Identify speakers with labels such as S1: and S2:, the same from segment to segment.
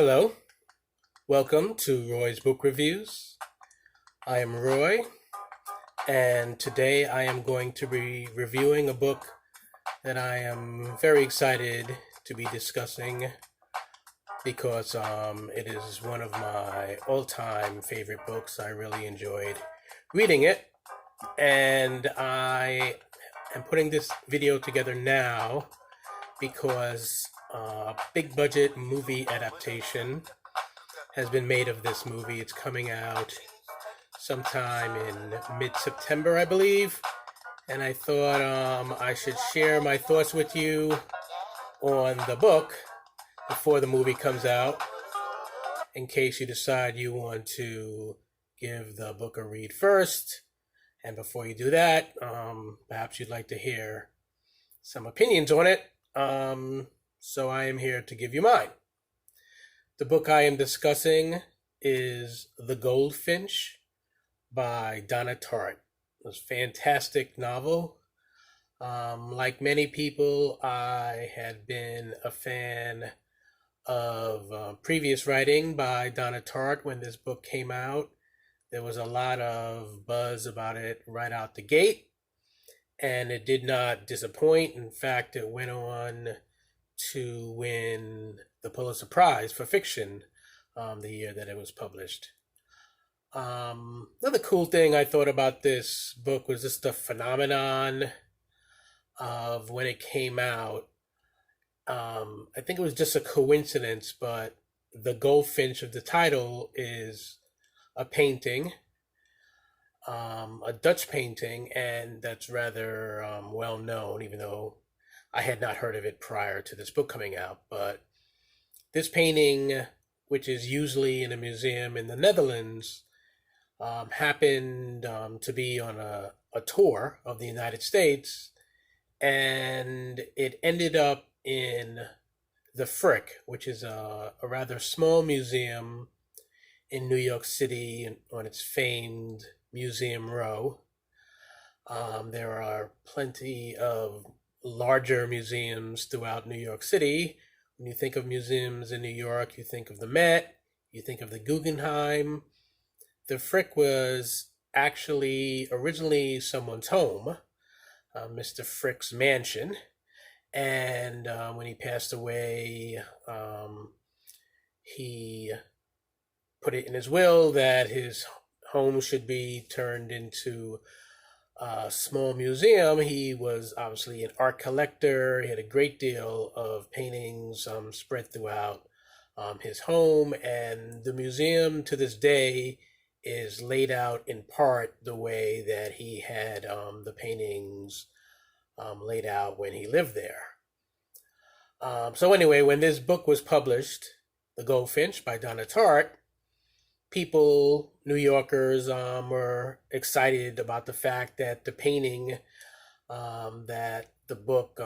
S1: Hello, welcome to Roy's Book Reviews. I am Roy, and today I am going to be reviewing a book that I am very excited to be discussing because it is one of my all-time favorite books. I really enjoyed reading it, and I am putting this video together now because a big budget movie adaptation has been made of this movie. It's coming out sometime in mid-September, I believe. And I thought I should share my thoughts with you on the book before the movie comes out, in case you decide you want to give the book a read first. And before you do that, perhaps you'd like to hear some opinions on it. So I am here to give you mine. The book I am discussing is The Goldfinch by Donna Tartt. It was a fantastic novel. Like many people, I had been a fan of previous writing by Donna Tartt when this book came out. There was a lot of buzz about it right out the gate, and it did not disappoint. In fact, it went on to win the Pulitzer Prize for fiction the year that it was published. Another cool thing I thought about this book was just the phenomenon of when it came out. I think it was just a coincidence, but the Goldfinch of the title is a painting, a Dutch painting, and that's rather well known, even though I had not heard of it prior to this book coming out. But this painting, which is usually in a museum in the Netherlands, happened to be on a tour of the United States, and it ended up in the Frick, which is a rather small museum in New York City on its famed Museum Row. There are plenty of larger museums throughout New York City. When you think of museums in New York, you think of the Met, you think of the Guggenheim. The Frick was actually originally someone's home, Mr. Frick's mansion. And when he passed away, he put it in his will that his home should be turned into a small museum. He was obviously an art collector. He had a great deal of paintings spread throughout his home, and the museum to this day is laid out in part the way that he had the paintings laid out when he lived there. So anyway, when this book was published, The Goldfinch by Donna Tartt, people, New Yorkers, were excited about the fact that the painting that the book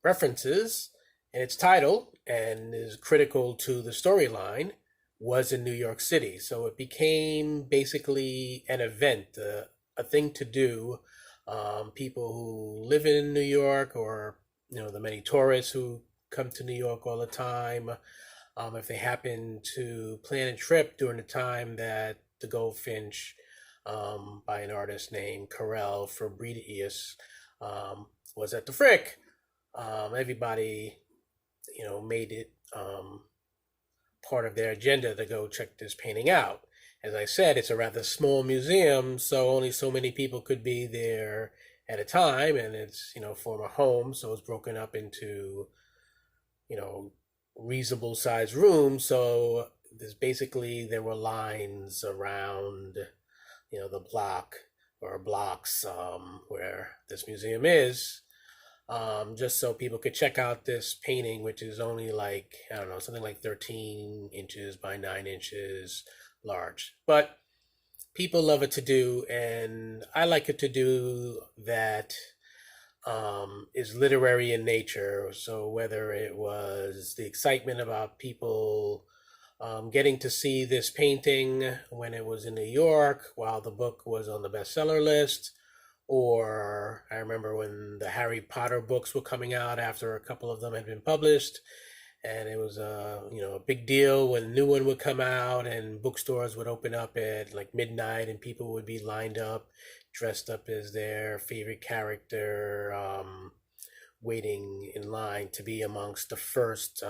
S1: references in its title and is critical to the storyline was in New York City. So it became basically an event, a thing to do. People who live in New York, or the many tourists who come to New York all the time, if they happen to plan a trip during the time that the Goldfinch by an artist named Karel Fabritius was at the Frick, everybody made it part of their agenda to go check this painting out. As I said, it's a rather small museum, so only so many people could be there at a time, and it's former home, so it's broken up into reasonable sized rooms. So there were lines around the block or blocks where this museum is, just so people could check out this painting, which is only like, I don't know, something like 13 inches by 9 inches large. But people love it to do, and I like it to do that is literary in nature. So whether it was the excitement about people getting to see this painting when it was in New York while the book was on the bestseller list, or I remember when the Harry Potter books were coming out after a couple of them had been published, and it was a big deal when a new one would come out, and bookstores would open up at like midnight, and people would be lined up, dressed up as their favorite character, waiting in line to be amongst the first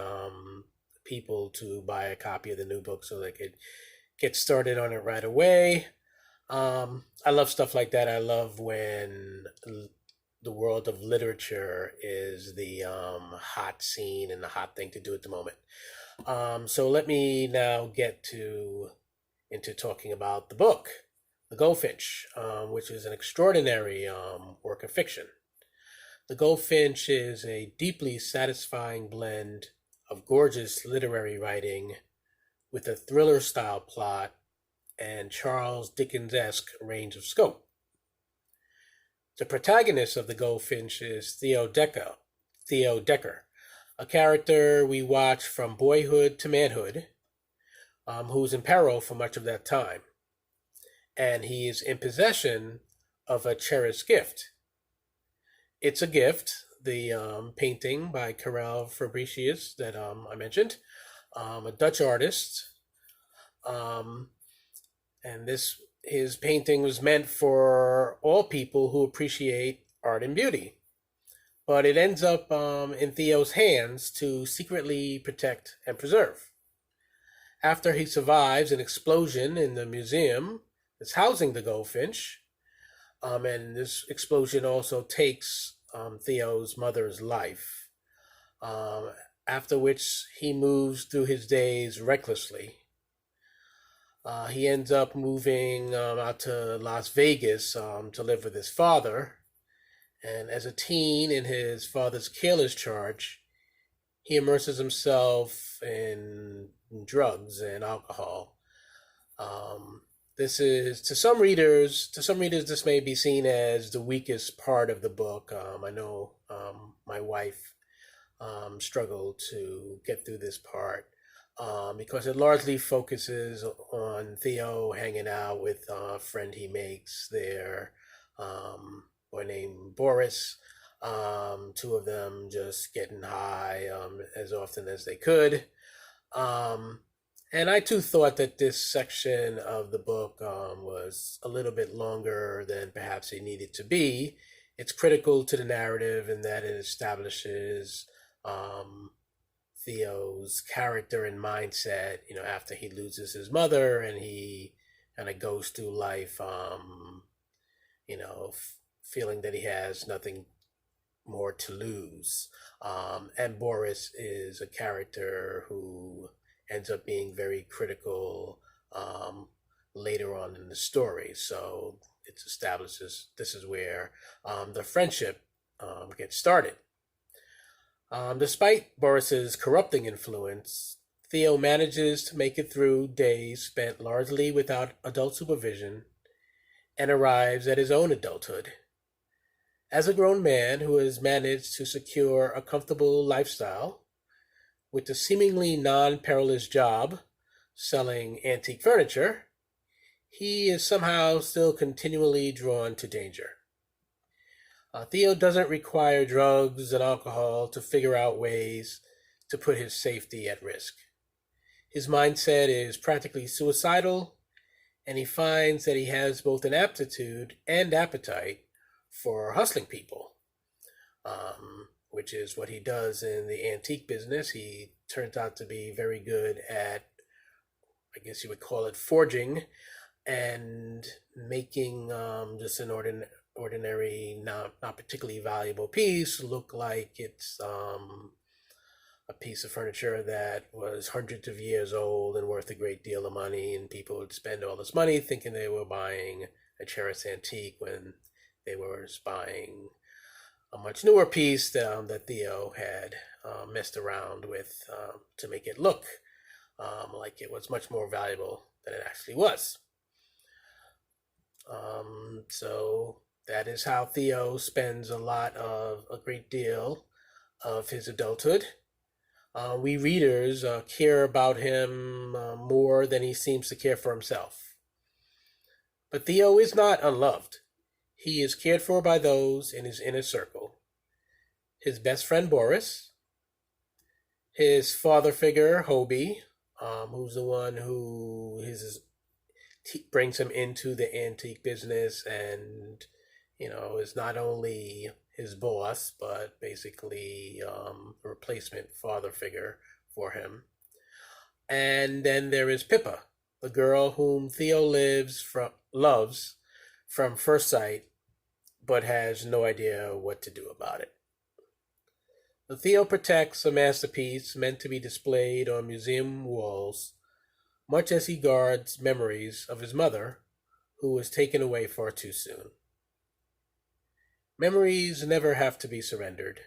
S1: people to buy a copy of the new book so they could get started on it right away. I love stuff like that. I love when the world of literature is the hot scene and the hot thing to do at the moment. So let me now get into talking about the book, The Goldfinch, which is an extraordinary work of fiction. The Goldfinch is a deeply satisfying blend of gorgeous literary writing with a thriller-style plot and Charles Dickens-esque range of scope. The protagonist of The Goldfinch is Theo Decker, a character we watch from boyhood to manhood, who's in peril for much of that time. And he is in possession of a cherished gift. It's a gift, the painting by Karel Fabricius that I mentioned, a Dutch artist. And his painting was meant for all people who appreciate art and beauty. But it ends up in Theo's hands to secretly protect and preserve. After he survives an explosion in the museum that's housing the Goldfinch, and this explosion also takes Theo's mother's life, after which he moves through his days recklessly. He ends up moving out to Las Vegas to live with his father. And as a teen, in his father's careless charge, he immerses himself in drugs and alcohol. This is to some readers, this may be seen as the weakest part of the book. I know my wife struggled to get through this part because it largely focuses on Theo hanging out with a friend he makes there, boy named Boris. Two of them just getting high as often as they could. And I too thought that this section of the book was a little bit longer than perhaps it needed to be. It's critical to the narrative in that it establishes Theo's character and mindset, after he loses his mother and he kind of goes through life, feeling that he has nothing more to lose. And Boris is a character who ends up being very critical later on in the story. So it establishes this is where the friendship gets started. Despite Boris's corrupting influence, Theo manages to make it through days spent largely without adult supervision and arrives at his own adulthood. As a grown man who has managed to secure a comfortable lifestyle with a seemingly non-perilous job selling antique furniture, he is somehow still continually drawn to danger. Theo doesn't require drugs and alcohol to figure out ways to put his safety at risk. His mindset is practically suicidal, and he finds that he has both an aptitude and appetite for hustling people, which is what he does in the antique business. He turns out to be very good at, I guess you would call it, forging and making just an ordinary, not particularly valuable piece look like it's a piece of furniture that was hundreds of years old and worth a great deal of money, and people would spend all this money thinking they were buying a cherished antique when they were buying a much newer piece that Theo had messed around with to make it look like it was much more valuable than it actually was. So that is how Theo spends a great deal of his adulthood. We readers care about him more than he seems to care for himself. But Theo is not unloved. He is cared for by those in his inner circle. His best friend Boris, His father figure, Hobie, who's the one who brings him into the antique business and, is not only his boss, but basically a replacement father figure for him. And then there is Pippa, the girl whom Theo loves from first sight, but has no idea what to do about it. Theo protects a masterpiece meant to be displayed on museum walls, much as he guards memories of his mother, who was taken away far too soon. Memories never have to be surrendered,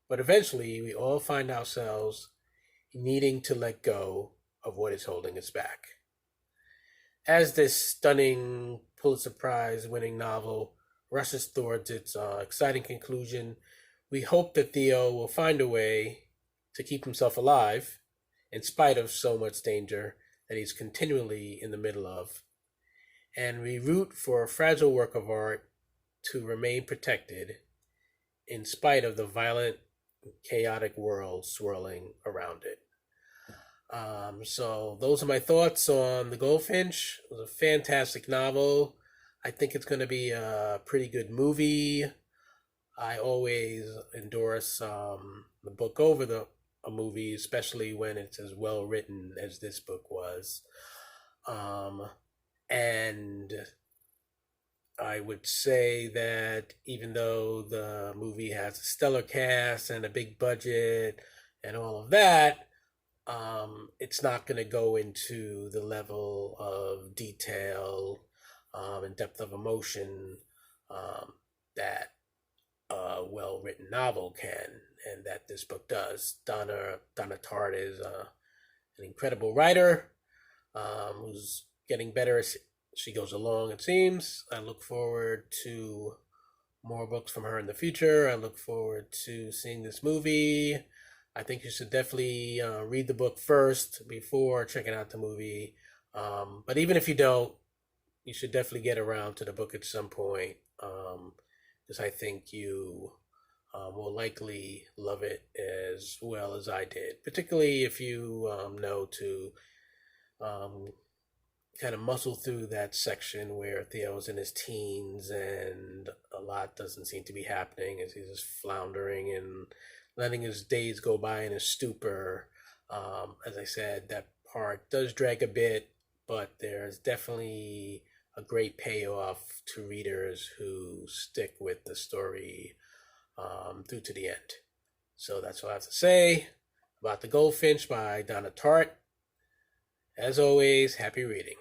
S1: but eventually we all find ourselves needing to let go of what is holding us back. As this stunning Pulitzer Prize winning novel rushes towards its exciting conclusion, we hope that Theo will find a way to keep himself alive in spite of so much danger that he's continually in the middle of. And we root for a fragile work of art to remain protected in spite of the violent, chaotic world swirling around it. So those are my thoughts on The Goldfinch. It was a fantastic novel. I think it's going to be a pretty good movie. I always endorse the book over a movie, especially when it's as well written as this book was. And I would say that even though the movie has a stellar cast and a big budget and all of that, it's not going to go into the level of detail and depth of emotion that a well-written novel can, and that this book does. Donna Tartt is an incredible writer who's getting better as she goes along, it seems. I look forward to more books from her in the future. I look forward to seeing this movie. I think you should definitely read the book first before checking out the movie. But even if you don't, you should definitely get around to the book at some point, because I think you will likely love it as well as I did, particularly if you know to kind of muscle through that section where Theo's in his teens and a lot doesn't seem to be happening as he's just floundering and letting his days go by in a stupor. As I said, that part does drag a bit, but there's definitely a great payoff to readers who stick with the story through to the end. So that's all I have to say about The Goldfinch by Donna Tartt. As always, happy reading.